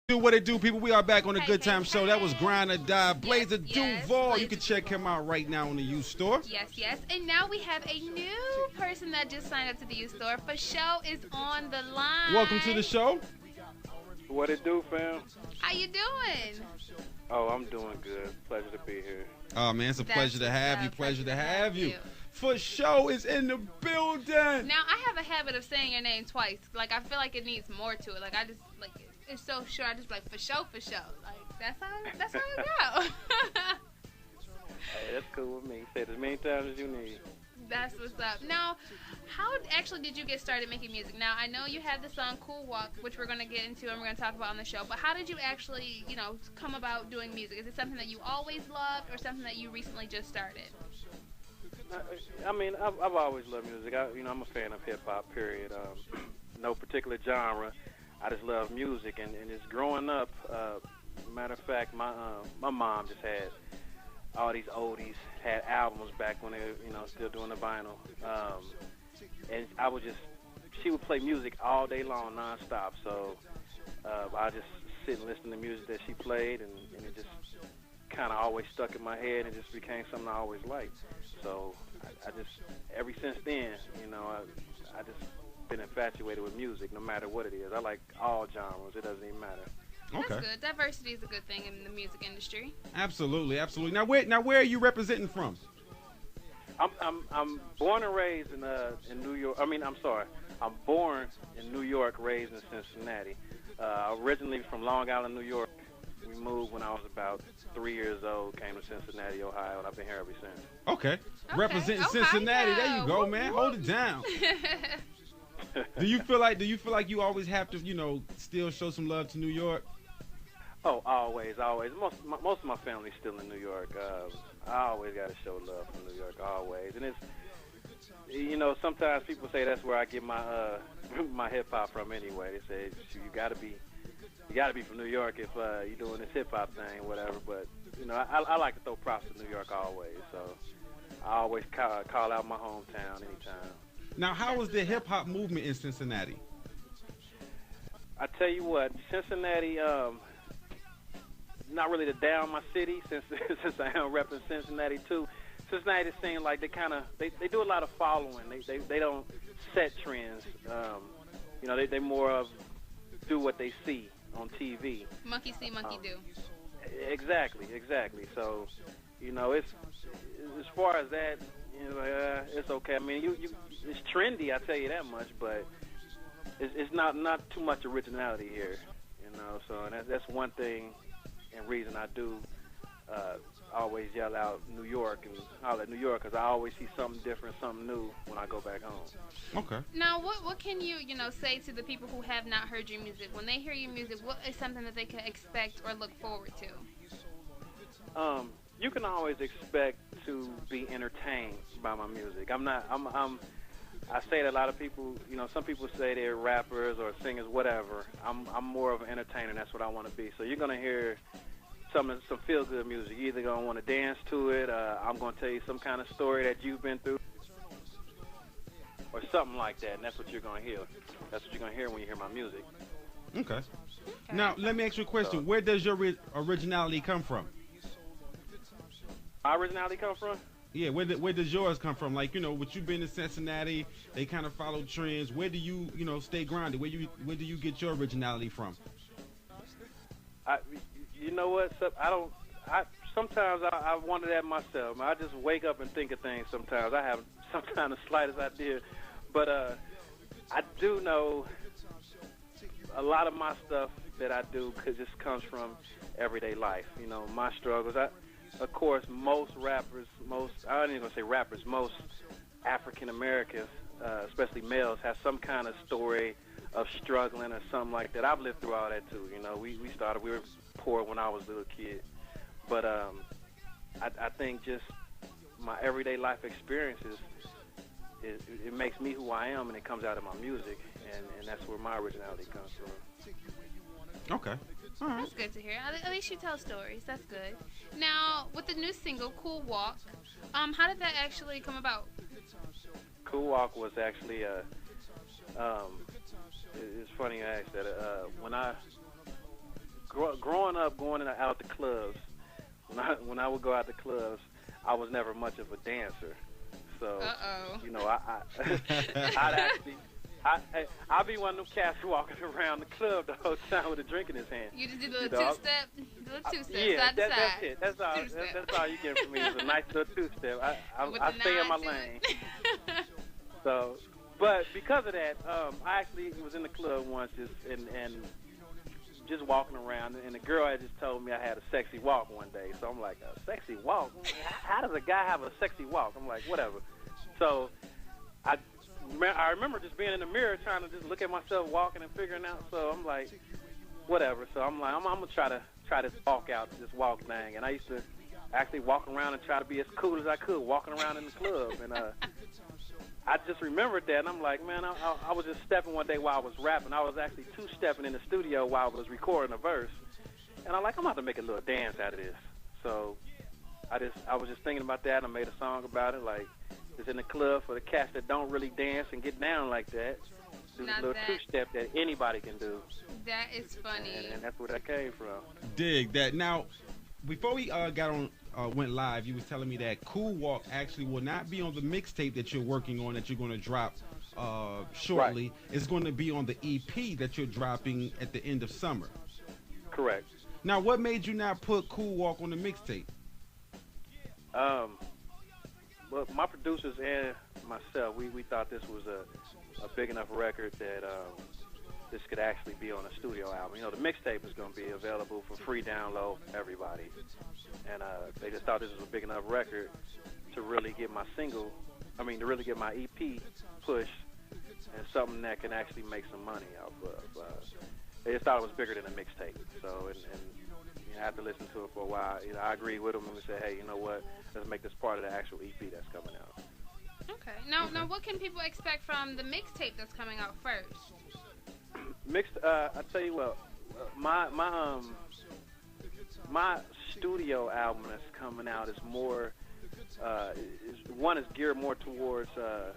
Do what it do, people. We are back on the Hey, Good hey, Time Show. That was hey. Grind or Die. Yes, Blazer yes, Duval. You Blazer can check him out right now on the used store. Yes, yes. And now we have a new person that just signed up to the youth store. For show is on the line. Welcome to the show. What it do, fam? How you doing? Oh, I'm doing good. Pleasure to be here. Oh, man, it's a That's pleasure to what's have up. you. Pleasure to Pleasure to have have you. you. For show is in the building. Now I have a habit of saying your name twice. Like I feel like it needs more to it. Like I just like it's so short. I just like for show. Like that's how it go. Hey, that's cool with me. Say it as many times as you need. That's what's up. Now, how actually did you get started making music? Now, I know you have the song Cool Walk, which we're going to get into and we're going to talk about on the show, but how did you actually, come about doing music? Is it something that you always loved or something that you recently just started? I mean, I've always loved music. I'm a fan of hip hop. Period. No particular genre. I just love music, and just growing up. Matter of fact, my mom just had all these oldies, had albums back when they were, still doing the vinyl. And she would play music all day long, nonstop. So I just sit and listen to music that she played, and it just kind of always stuck in my head, and it just became something I always liked. So I just, ever since then, I just been infatuated with music, no matter what it is. I like all genres. It doesn't even matter. Okay. That's good. Diversity is a good thing in the music industry. Absolutely, absolutely. Now where are you representing from? I'm born and raised in New York. I'm born in New York, raised in Cincinnati. Originally from Long Island, New York. We moved when I was about 3 years old. Came to Cincinnati, Ohio, and I've been here ever since. Okay. Representing Ohio. Cincinnati. There you go, Whoop, man. whoop. Hold it down. Do you feel like you always have to, still show some love to New York? Oh, always. Most of my family's still in New York. I always got to show love from New York, always. And it's, sometimes people say that's where I get my my hip hop from. Anyway, they say you got to be from New York if you're doing this hip hop thing, or whatever. But I like to throw props to New York always. So I always call out my hometown anytime. Now, how was the hip hop movement in Cincinnati? I tell you what, Cincinnati. Not really to down my city since I am repping Cincinnati too. Cincinnati seems like they do a lot of following. They don't set trends. They more of do what they see on TV. Monkey see, monkey do. Exactly. So, it's as far as that, it's okay. I mean, it's trendy. I tell you that much, but it's not too much originality here. So and that's one thing. And reason I do always yell out New York and holler at New York because I always see something different, something new when I go back home. Okay. Now, what can you say to the people who have not heard your music? When they hear your music, what is something that they can expect or look forward to? You can always expect to be entertained by my music. I say that a lot of people, some people say they're rappers or singers, whatever. I'm more of an entertainer, and that's what I want to be. So you're gonna hear some feel-good music. You're either gonna want to dance to it. I'm gonna tell you some kind of story that you've been through, or something like that, and that's what you're gonna hear. That's what you're gonna hear when you hear my music. Okay. Now, let me ask you a question. Where does your originality come from? My originality come from? Yeah, where does yours come from? Like, with you being in Cincinnati, they kind of follow trends. Where do you, stay grounded? Where do you get your originality from? You know what? Sometimes I wonder that myself. I just wake up and think of things sometimes. I have sometimes the slightest idea. But I do know a lot of my stuff that I do just comes from everyday life. My struggles. Of course, most rappers, I don't even gonna say rappers, most African Americans, especially males, have some kind of story of struggling or something like that. I've lived through all that too. We were poor when I was a little kid, but I think just my everyday life experiences, it makes me who I am, and it comes out of my music, and that's where my originality comes from. Okay. All right. That's good to hear. At least you tell stories. That's good. Now, with the new single, Cool Walk, how did that actually come about? Cool Walk was actually it's funny you asked that. When I growing up, out to clubs, when I would go out to clubs, I was never much of a dancer. So, you know, I'd be one of them cats walking around the club the whole time with a drink in his hand. You just do the little two-step? The little two-step, yeah, side to side. That's it. That's all you get from me is a nice little two-step. I stay in my lane. So, but because of that, I actually was in the club once and just walking around, and the girl had just told me I had a sexy walk one day. So I'm like, a sexy walk? How does a guy have a sexy walk? I'm like, whatever. So I remember just being in the mirror trying to just look at myself walking and figuring out. So I'm like, whatever. So I'm like, I'm gonna try this walk thing. And I used to actually walk around and try to be as cool as I could, walking around in the club. And I just remembered that, and I'm like, man, I was just stepping one day while I was rapping. I was actually two-stepping in the studio while I was recording a verse. And I'm like, I'm about to make a little dance out of this. So I was just thinking about that, and I made a song about it, like, it's in the club for the cats that don't really dance and get down like that. Do this little two-step that anybody can do. That is funny. And that's where that came from. Dig that. Now, before we went live, you was telling me that Cool Walk actually will not be on the mixtape that you're working on, that you're going to drop shortly. Right. It's going to be on the EP that you're dropping at the end of summer. Correct. Now, what made you not put Cool Walk on the mixtape? Well, my producers and myself, we thought this was a big enough record that this could actually be on a studio album. You know, the mixtape is going to be available for free download for everybody. And they just thought this was a big enough record to really get my to really get my EP pushed and something that can actually make some money off of. They just thought it was bigger than a mixtape. So, and you know, after listening to it for a while, you know, I agreed with them and we said, hey, you know what, let's make this part of the actual EP that's coming out. Okay. Now, what can people expect from the mixtape that's coming out first? I tell you what, my studio album that's coming out is more, is geared more towards a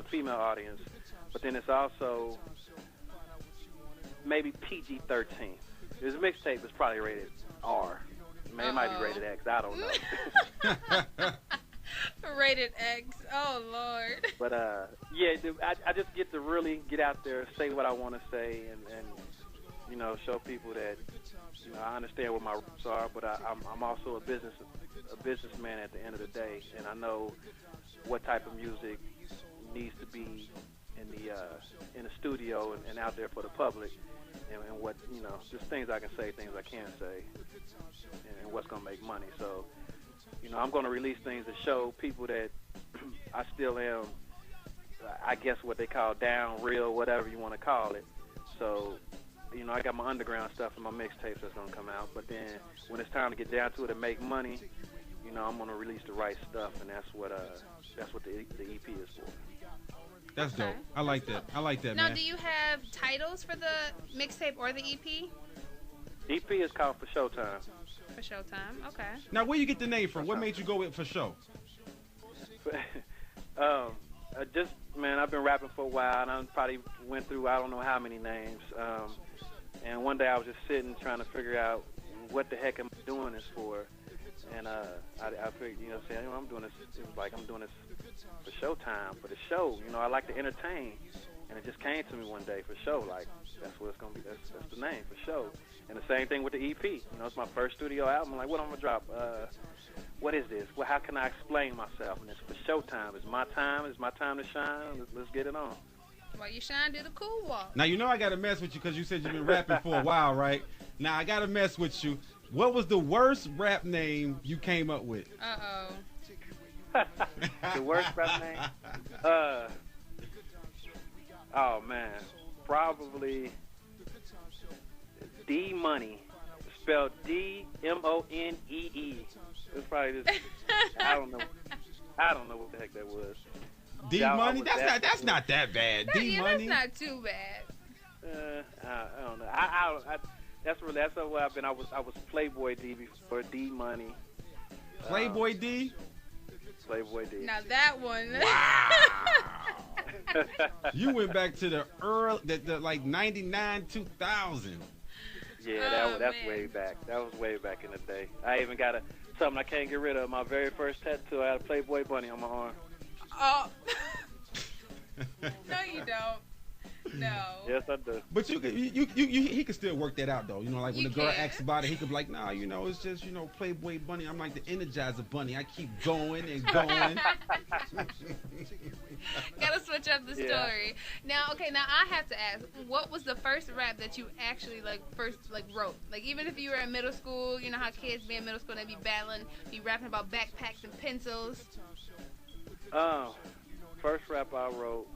female audience, but then it's also maybe PG-13. This mixtape is probably rated R. It might be rated X. I don't know. Rated X. Oh, Lord. But, yeah, I just get to really get out there, say what I want to say, and you know, show people that, you know, I understand what my roots are, but I'm also a businessman at the end of the day, and I know what type of music needs to be in the studio and out there for the public, and what, you know, just things I can say, things I can't say, and what's going to make money. So, you know, I'm going to release things that show people that I still am, I guess what they call down, real, whatever you want to call it. So, you know, I got my underground stuff in my mixtapes that's going to come out. But then when it's time to get down to it and make money, you know, I'm going to release the right stuff, and that's what the EP is for. That's dope. I like that. I like that, now, man. Now, do you have titles for the mixtape or the EP? EP is called For Showtime. For Showtime, okay. Now, where you get the name from? What made you go with For Show? Man, I've been rapping for a while, and I probably went through I don't know how many names. And one day I was just sitting trying to figure out what the heck am I doing this for. And I figured, you know, saying, you know, I'm doing this. It was like I'm doing this for Showtime, for the show. You know, I like to entertain, and it just came to me one day, For Show. Like, that's what it's gonna be. That's the name, For Show. And the same thing with the EP. You know, it's my first studio album. I'm like, what am I gonna drop? What is this? Well, how can I explain myself? And it's For Showtime. It's my time. It's my time to shine. Let's get it on. Well, you shine, do the cool walk. Now, you know I got to mess with you because you said you've been rapping for a while, right? Now, I got to mess with you. What was the worst rap name you came up with? Uh-oh. The worst rap name? Oh, man. Probably D Money. Spelled D-M-O-N-E-E. It's probably just, I don't know what the heck that was. D Money? That's not that bad. D Money? That's not too bad. I don't know. That's what I've been. I was Playboy D before D Money. Playboy D? Playboy D. Now that one. Wow. You went back to the early, like 99, 2000. Yeah, that's way back. That was way back in the day. I even got something I can't get rid of. My very first tattoo. I had a Playboy bunny on my arm. Oh. No, you don't. No. Yes, I do. But he could still work that out though. You know, like when You the girl can. asks about it, he could be like, nah, you know, it's just, you know, Playboy bunny. I'm like the Energizer bunny. I keep going and going. Gotta switch up the story. Now, okay, now I have to ask, what was the first rap that you actually first wrote? Like even if you were in middle school, you know how kids be in middle school, they be battling, be rapping about backpacks and pencils. First rap I wrote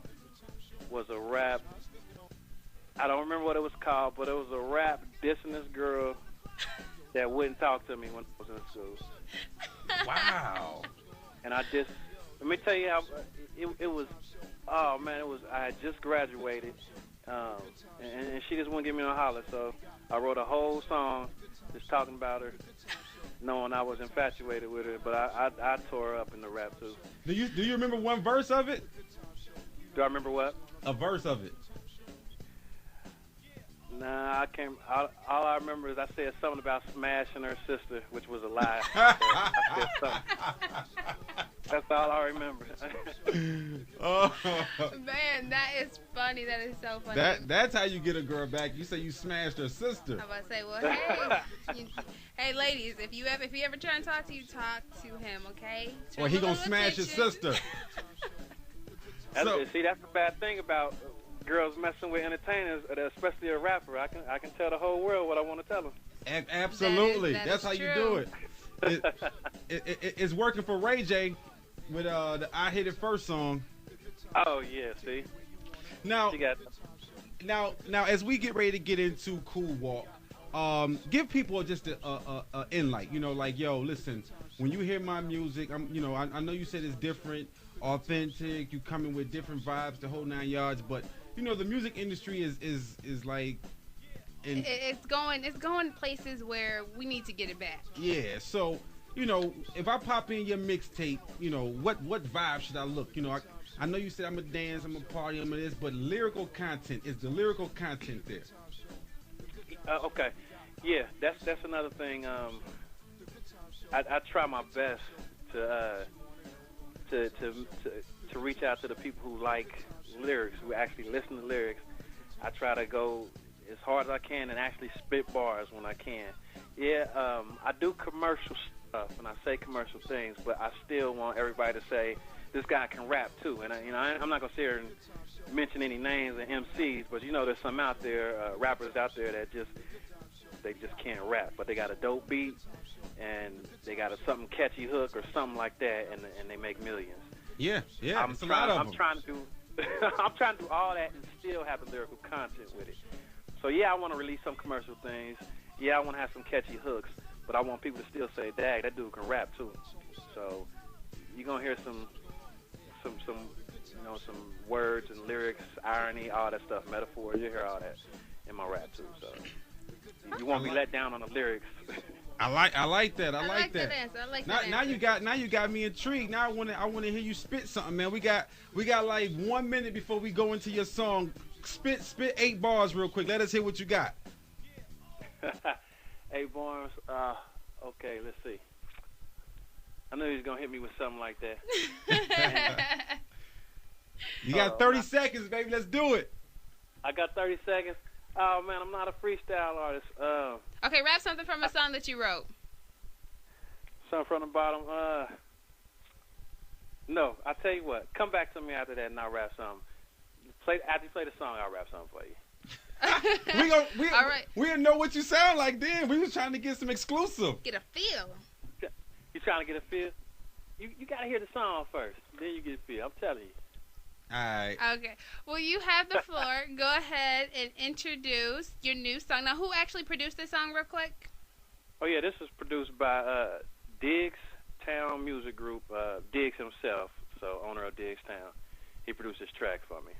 was a rap. I don't remember what it was called, but it was a rap dissing this girl that wouldn't talk to me when I was in school. Wow. And I just, let me tell you how it was. Oh man, I had just graduated, and she just wouldn't give me no holler. So I wrote a whole song just talking about her, knowing I was infatuated with her. But I tore her up in the rap too. Do you remember one verse of it? Do I remember what? A verse of it. Nah, I can't. All I remember is I said something about smashing her sister, which was a lie. I said something. That's all I remember. Oh. Man, that is funny. That is so funny. That's how you get a girl back. You say you smashed her sister. I was about to say, well, hey, hey, ladies, if he ever try and talk to you, talk to him, okay? Or he gonna smash his sister. See, that's the bad thing about girls messing with entertainers, especially a rapper. I can tell the whole world what I want to tell them. Absolutely, that's how true. you do it. It's working for Ray J with the "I Hit It First" song. Oh yeah, see. Now, as we get ready to get into Cool Walk, give people just a insight. You know, like, yo, listen, when you hear my music, I know you said it's different, authentic. You coming with different vibes, the whole 9 yards. But you know, the music industry is like, it's going places where we need to get it back. Yeah. So, you know, if I pop in your mixtape, you know, what vibe should I look? You know, I know you said I'm a dance, I'm a party, I'm a this, but lyrical content, is the lyrical content there? Okay, yeah, that's another thing. I try my best to reach out to the people who like lyrics, who actually listen to lyrics. I try to go as hard as I can and actually spit bars when I can. Yeah, I do commercial stuff, and I say commercial things, but I still want everybody to say, this guy can rap too. And I'm not gonna sit here and mention any names and MCs, but you know, there's some out there, rappers out there that just can't rap, but they got a dope beat and they got something catchy hook or something like that, and they make millions. Yeah, I'm trying to do all that and still have the lyrical content with it. So yeah, I want to release some commercial things. Yeah, I want to have some catchy hooks, but I want people to still say, "Dang, that dude can rap too." So you're gonna hear some words and lyrics, irony, all that stuff, metaphor. You hear all that in my rap too. So you won't be let down on the lyrics. I like that. I like that. Answer. I like that Now answer. you got me intrigued. Now I want to hear you spit something, man. We got like 1 minute before we go into your song. Spit 8 bars real quick. Let us hear what you got. 8 bars. Okay, let's see. I knew he was gonna hit me with something like that. You got 30 seconds, baby. Let's do it. I got 30 seconds. Oh man, I'm not a freestyle artist. Okay, rap something from a song that you wrote. Something from the bottom. No, I tell you what. Come back to me after that, and I'll rap something. After you play the song, I'll rap something for you. All right. We didn't know what you sound like then. We was trying to get some exclusive. Get a feel. You trying to get a feel? You gotta hear the song first, then you get a feel. I'm telling you. All right. Okay. Well, you have the floor. Go ahead and introduce your new song. Now, who actually produced this song real quick? Oh, yeah, this is produced by Diggs Town Music Group, Diggs himself, so owner of Diggs Town. He produced this track for me.